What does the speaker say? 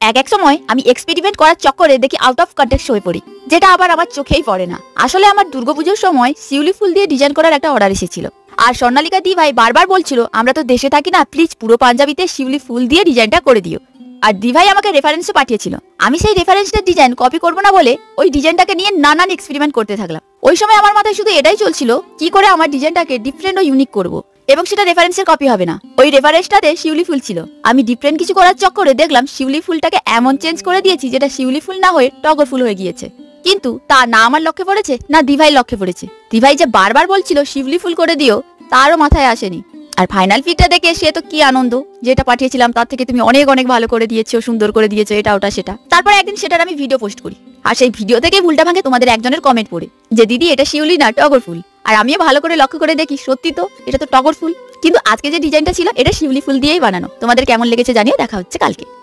এক সময় আমি এক্সপেরিমেন্ট করার চক্করে দেখি আউট অফ কন্টেক্সট হয়ে পড়ি, যেটা আবার আমার চোখেই পড়ে না। আসলে আমার দুর্গাপুজোর সময় শিউলি ফুল দিয়ে ডিজাইন করার একটা অর্ডার এসেছিল, আর স্বর্ণালিকা দি ভাই বারবার বলছিল আমরা তো দেশে থাকি না, প্লিজ পুরো পাঞ্জাবিতে শিউলি ফুল দিয়ে ডিজাইনটা করে দিও। আর দি ভাই আমাকে রেফারেন্সও পাঠিয়েছিল। আমি সেই রেফারেন্সটার ডিজাইন কপি করবো না বলে ওই ডিজাইনটাকে নিয়ে নানান এক্সপেরিমেন্ট করতে থাকলাম। ওই সময় আমার মাথায় শুধু এটাই চলছিল, কি করে আমার ডিজাইনটাকে ডিফারেন্ট ও ইউনিক করবো, এবং সেটা রেফারেন্সের কপি হবে না। ওই রেফারেন্সটাতে শিউলি ফুল ছিল, আমি ডিফারেন্ট কিছু করার চক্করে দেখলাম শিউলি ফুলটাকে এমন চেঞ্জ করে দিয়েছি যেটা শিউলি ফুল না হয়ে টগর ফুল হয়ে গিয়েছে। কিন্তু তা না আমার লক্ষ্যে পড়েছে না দিভাই লক্ষ্যে পড়েছে। দিভাই যে বারবার বলছিল শিউলি ফুল করে দিও, তারও মাথায় আসেনি। আর ফাইনাল ফিটটা দেখে সে তো কি আনন্দ, যেটা পাঠিয়েছিলাম তার থেকে তুমি অনেক অনেক ভালো করে দিয়েছো, সুন্দর করে দিয়েছো, এটা ওটা সেটা। তারপর একদিন সেটার আমি ভিডিও পোস্ট করি, আর সেই ভিডিও থেকে ভুলটা ভাঙে তোমাদের একজনের কমেন্ট পড়ে যে দিদি এটা শিউলি না টগর ফুল। আর আমিও ভালো করে লক্ষ্য করে দেখি সত্যি তো এটা তো টগর ফুল, কিন্তু আজকে যে ডিজাইনটা ছিল এটা শিউলি ফুল দিয়েই বানানো। তোমাদের কেমন লেগেছে জানিয়ে, দেখা হচ্ছে কালকে।